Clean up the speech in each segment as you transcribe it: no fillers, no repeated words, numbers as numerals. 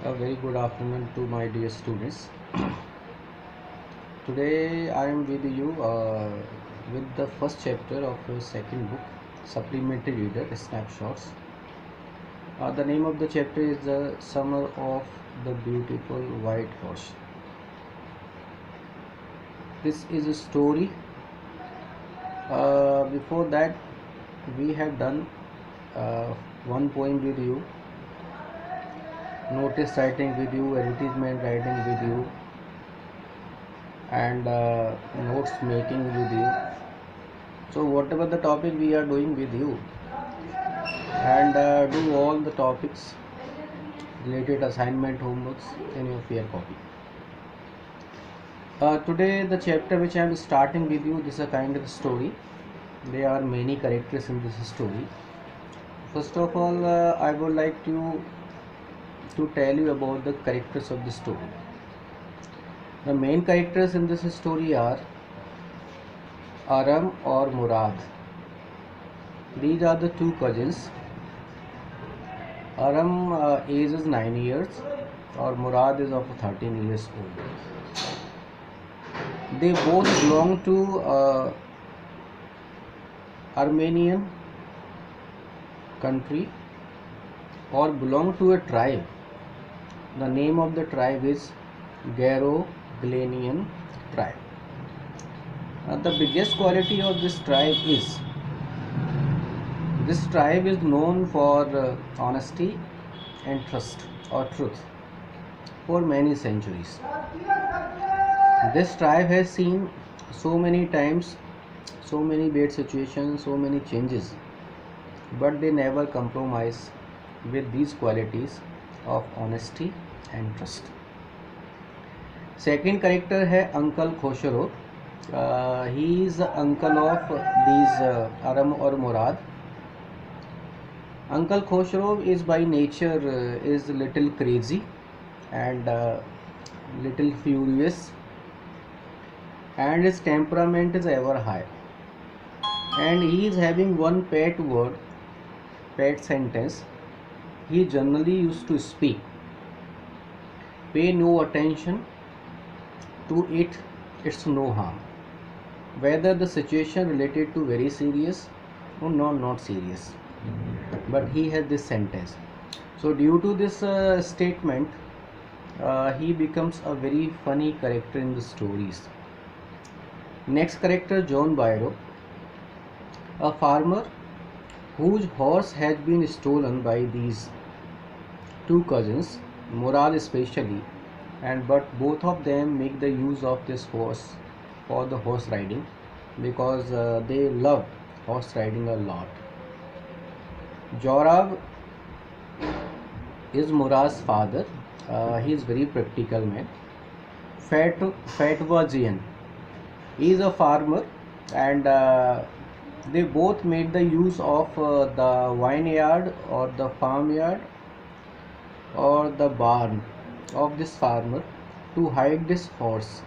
A very good afternoon to my dear students. Today I am with you with the first chapter of your second book, Supplementary Reader Snapshots. The name of the chapter is The Summer of the Beautiful White Horse. This is a story. Before that, we have done one poem with you, notice writing with you, advertisement writing with you, and notes making with you. So whatever the topic we are doing with you, and do all the topics related assignment homeworks in your fair copy. Today the chapter which I am starting with you, this is a kind of story. There are many characters in this story. First of all, I would like to tell you about the characters of the story. The main characters in this story are Aram or Murad. These are the two cousins. Aram age is 9 years or Murad is of 13 years old. They both belong to Armenian country or belong to a tribe. The name of the tribe is Garo-Glanian tribe. The biggest quality of this tribe is known for honesty and trust or truth for many centuries. This tribe has seen so many times, so many bad situations, so many changes, but they never compromise with these qualities of honesty and trust. Second character है Uncle Khoshro. He is the uncle of these Aram or Murad. Uncle Khoshro is by nature is little crazy and little furious, and his temperament is ever high. And he is having one pet word, pet sentence. He generally used to speak. Pay no attention to it, it's no harm. Whether the situation related to very serious or not serious. But he has this sentence. So due to this statement, he becomes a very funny character in the stories. Next character, John Byro, a farmer whose horse has been stolen by these two cousins, Murad especially, but both of them make the use of this horse for the horse riding because they love horse riding a lot. Jorav is Murad's father. He is very practical man. Fatwajian, he is a farmer, and they both made the use of the vineyard or the farmyard or the barn of this farmer to hide this horse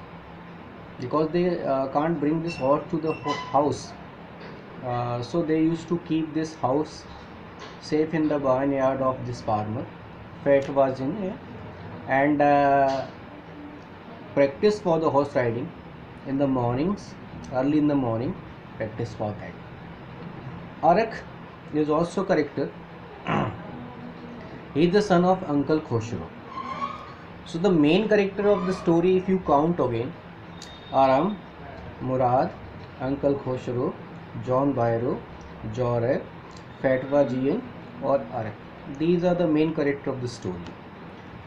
because they can't bring this horse to the house. So they used to keep this house safe in the vineyard of this farmer. Fat was in and practice for the horse riding in the mornings, early in the morning, practice for that. Arak is also character. He is the son of Uncle Khoshro. So the main character of the story, if you count again, Aram, Murad, Uncle Khoshro, John Byro, Jorav, Fatwajian or Arak. These are the main character of the story.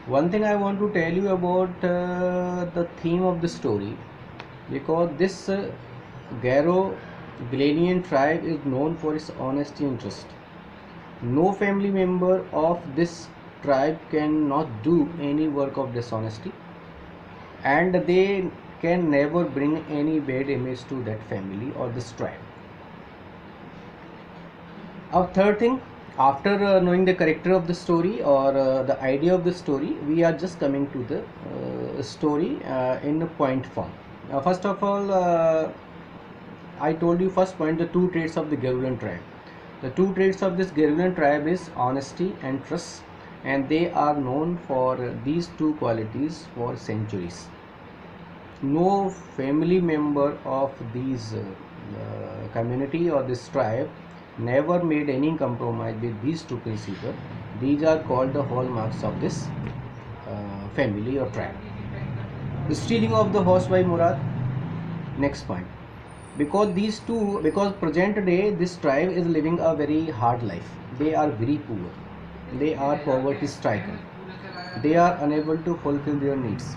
One thing I want to tell you about the theme of the story, because this Garo-Glanian tribe is known for its honesty and trust. No family member of this tribe cannot do any work of dishonesty, and they can never bring any bad image to that family or this tribe. Our third thing, after knowing the character of the story or the idea of the story, we are just coming to the story in a point form. First of all, I told you first point the two traits of the Garulan tribe. The two traits of this Garulan tribe is honesty and trust, and they are known for these two qualities for centuries. No family member of these community or this tribe never made any compromise with these two principles. These are called the hallmarks of this family or tribe. The stealing of the horse by Murad. Next point. Because present day this tribe is living a very hard life. They are very poor. They are poverty stricken. They are unable to fulfill their needs.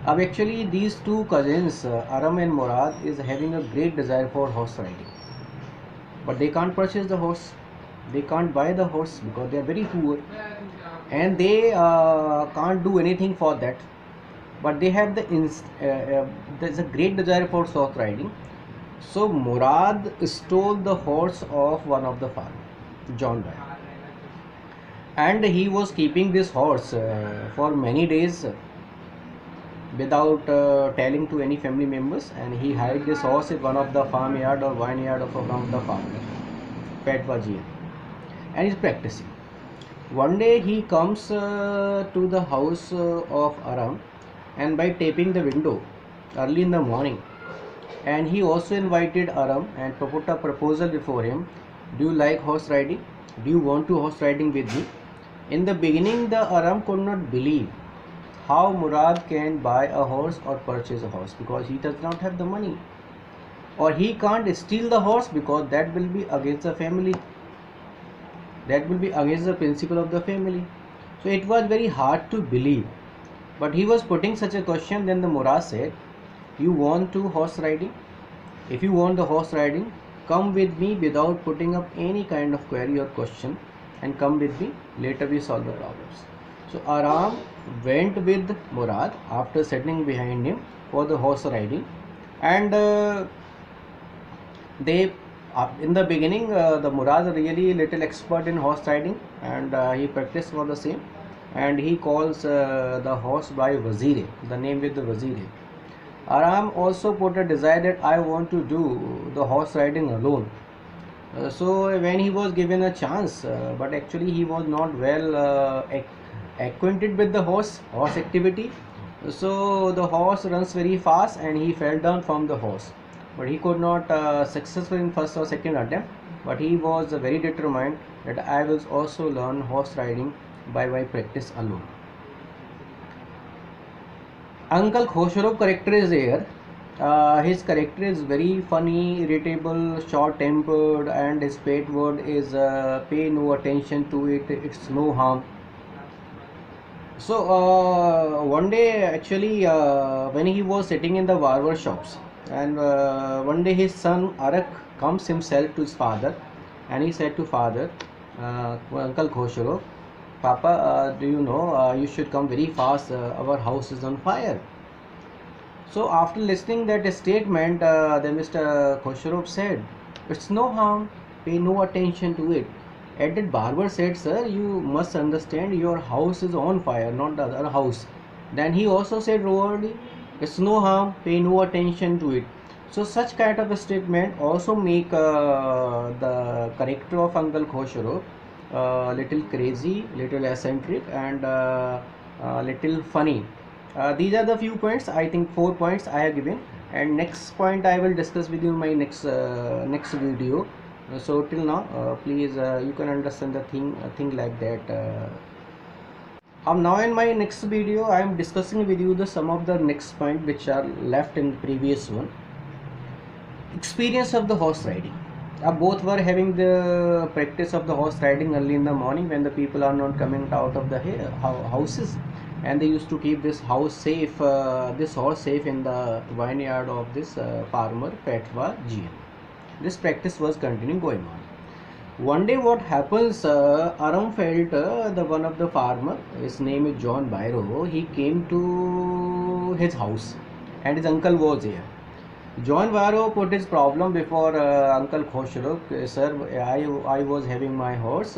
Actually, these two cousins, Aram and Murad, is having a great desire for horse riding, but they can't purchase the horse. They can't buy the horse because they are very poor, and they can't do anything for that. But they have there's a great desire for horse riding. So Murad stole the horse of one of the farmers, John Doe, and he was keeping this horse for many days without telling to any family members, and he hired this horse at one of the farmyard or vineyard of one of the farmer, Petwa Ji, and he's practicing. One day he comes to the house of Aram, and by tapping the window early in the morning, and he also invited Aram and put a proposal before him. Do you like horse riding? Do you want to horse riding with me? In the beginning, the Aram could not believe how Murad can buy a horse or purchase a horse, because he does not have the money, or he can't steal the horse because that will be against the family, that will be against the principle of the family. So it was very hard to believe, but he was putting such a question. Then the Murad said, you want to horse riding? If you want the horse riding, come with me without putting up any kind of query or question, and come with me, later we solve the problems. So Aram went with Murad after sitting behind him for the horse riding, and they in the beginning the Murad really little expert in horse riding, and he practiced for the same, and he calls the horse by Wazire, the name with the Wazire. Aram also put a desire that I want to do the horse riding alone. So when he was given a chance, but actually he was not well acquainted with the horse activity. So the horse runs very fast, and he fell down from the horse, but he could not successful in first or second attempt. But he was very determined that I will also learn horse riding by my practice alone. Uncle Khosrow character is there. His character is very funny, irritable, short-tempered, and his pet word is pay no attention to it, it's no harm. So one day actually when he was sitting in the barber shops, and one day his son Arak comes himself to his father, and he said to father, Uncle Khosrow, Papa, do you know you should come very fast, our house is on fire. So after listening that statement, then Mr. Khosrow said, it's no harm, pay no attention to it. At that barber said, sir, you must understand your house is on fire, not the other house. Then he also said royally, it's no harm, pay no attention to it. So such kind of a statement also make the character of Uncle Khosrow little crazy, little eccentric, and little funny. These are the few points. I think 4 points I have given, and next point I will discuss with you in my next video. So till now, please you can understand the thing like that. Now in my next video, I am discussing with you the some of the next point which are left in previous one. Experience of the horse riding. Both were having the practice of the horse riding early in the morning when the people are not coming out of the houses, and they used to keep this house safe, this horse safe in the vineyard of this farmer Petwa Ji. This practice was continuing going on. One day what happens, Aram felt the one of the farmer, his name is John Byro, he came to his house, and his uncle was here. John Byro put his problem before Uncle Khosrow. Sir, I was having my horse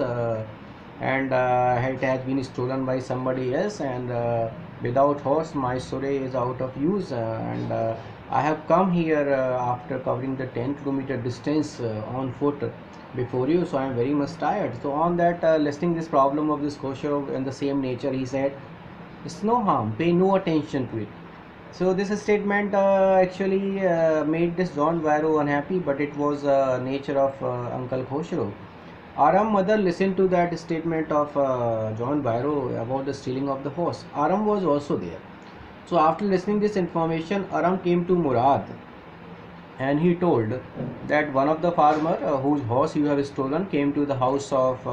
and it has been stolen by somebody else, and without horse my surrey is out of use, I have come here after covering the 10 kilometer distance on foot, before you, so I am very much tired. So on that, listing this problem of this Khosrow in the same nature, he said, it's no harm, pay no attention to it. So this statement actually made this John Varro unhappy, but it was nature of Uncle Khosrow. Aram mother listened to that statement of John Varro about the stealing of the horse. Aram was also there. So after listening this information, Aram came to Murad and he told that one of the farmer whose horse you have stolen came to the house of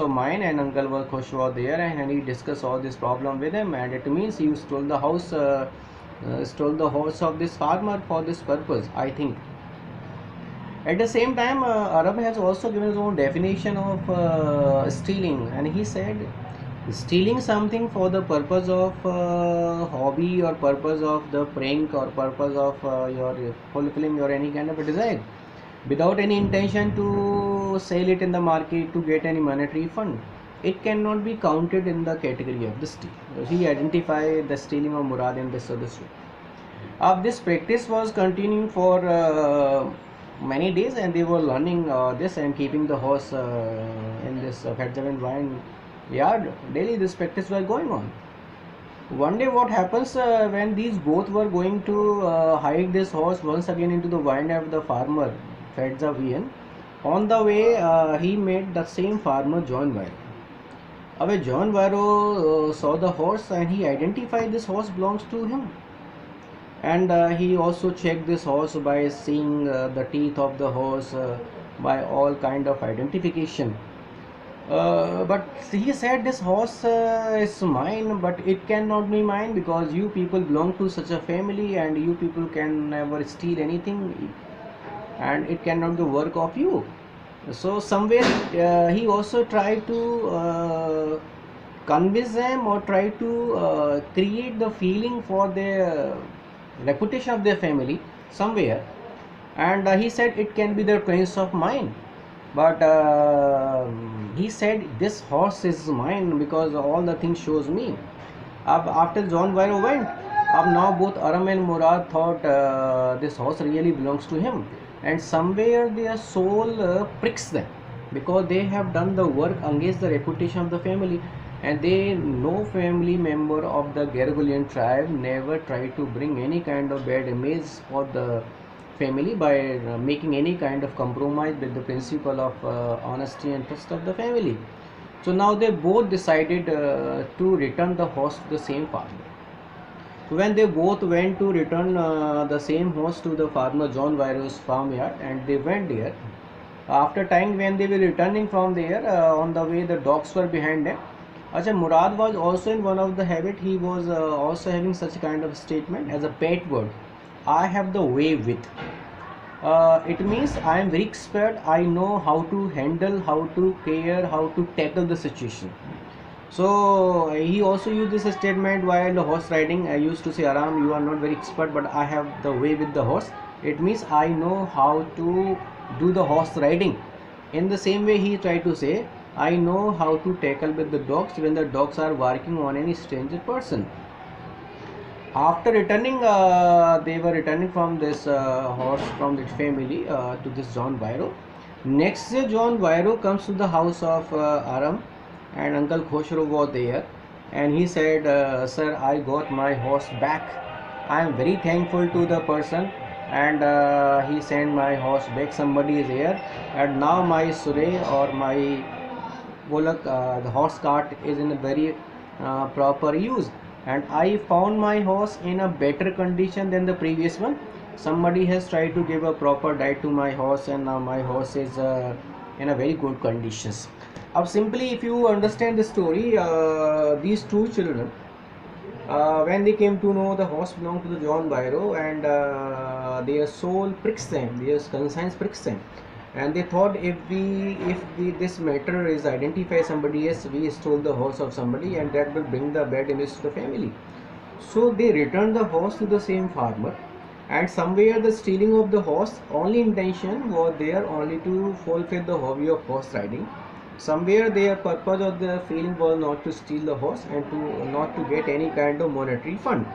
mine, and Uncle Khush was there, and he discussed all this problem with him, and it means you stole the horse of this farmer for this purpose, I think. At the same time, Arab has also given his own definition of stealing, and he said stealing something for the purpose of hobby or purpose of the prank or purpose of your fulfilling your any kind of a desire without any intention to sell it in the market to get any monetary fund, it cannot be counted in the category of the steal. He identified the stealing of Murad in this other way. This practice was continuing for many days, and they were learning this and keeping the horse in this Fedjavan wine yard. Daily this practice was going on. One day what happens when these both were going to hide this horse once again into the vineyard of the farmer Fedjavian. On the way he met the same farmer John Varro. John Varro saw the horse and he identified this horse belongs to him, and he also checked this horse by seeing the teeth of the horse, by all kind of identification. But he said this horse is mine, but it cannot be mine because you people belong to such a family and you people can never steal anything, and it cannot be work of you. So somewhere he also tried to convince them or try to create the feeling for their reputation of their family somewhere, and he said it can be the prince of mine, but he said this horse is mine because all the things shows me. After John Varro went, now both Aram and Murad thought this horse really belongs to him, and somewhere their soul pricks them because they have done the work against the reputation of the family, and they no family member of the Gargulian tribe never try to bring any kind of bad image for the family by making any kind of compromise with the principle of honesty and trust of the family. So now they both decided to return the horse to the same farmer. When they both went to return the same horse to the farmer John Varro's farmyard, and they went there. After time when they were returning from there, on the way the dogs were behind them. Acha, Murad was also in one of the habit. He was also having such kind of statement as a pet word. I have the way with. It means I am very expert. I know how to handle, how to care, how to tackle the situation. So he also used this statement while horse riding. I used to say, Aram, you are not very expert, but I have the way with the horse. It means I know how to do the horse riding. In the same way, he tried to say, I know how to tackle with the dogs when the dogs are barking on any stranger person. After returning, they were returning from this horse from this family to this John Varro. Next day, John Varro comes to the house of Aram, and Uncle Khosrow was there, and he said, sir, I got my horse back. I am very thankful to the person, and he sent my horse back. Somebody is here, and now my surrey or my bullock, the horse cart is in a very proper use, and I found my horse in a better condition than the previous one. Somebody has tried to give a proper diet to my horse, and now my horse is in a very good conditions. Simply, if you understand the story, these two children, when they came to know the horse belonged to the John Varro, and their soul pricks them, their conscience pricks them, and they thought if this matter is identify somebody else, we stole the horse of somebody, and that will bring the bad image to the family. So they returned the horse to the same farmer, and somewhere the stealing of the horse only intention was there only to fulfill the hobby of horse riding. Somewhere their purpose of the feeling was not to steal the horse and to not to get any kind of monetary fund.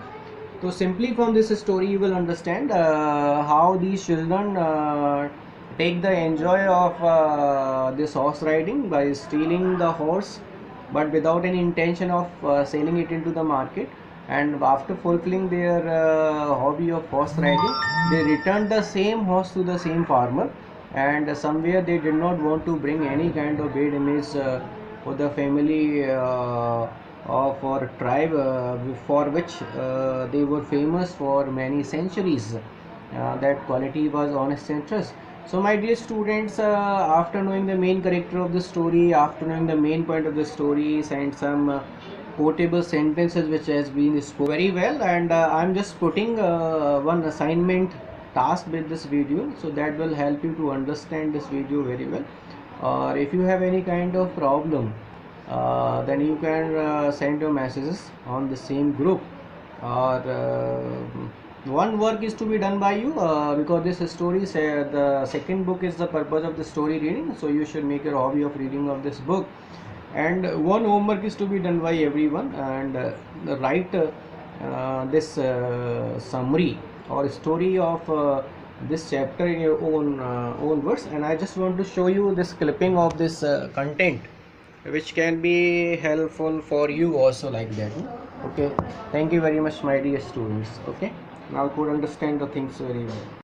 So simply from this story you will understand how these children take the enjoy of this horse riding by stealing the horse, but without any intention of selling it into the market. And after fulfilling their hobby of horse riding, they returned the same horse to the same farmer, and somewhere they did not want to bring any kind of bad image for the family of or tribe for which they were famous for many centuries. That quality was honest and trust. So my dear students, after knowing the main character of the story, after knowing the main point of the stories and some quotable sentences which has been spoken very well, and I'm just putting one assignment task with this video, so that will help you to understand this video very well. Or if you have any kind of problem, then you can send your messages on the same group, or one work is to be done by you, because this story the second book is the purpose of the story reading, so you should make a hobby of reading of this book. And one homework is to be done by everyone, and write this summary or story of this chapter in your own words. And I just want to show you this clipping of this content, which can be helpful for you also, like that. Okay, thank you very much, my dear students. Okay, now could understand the things very well.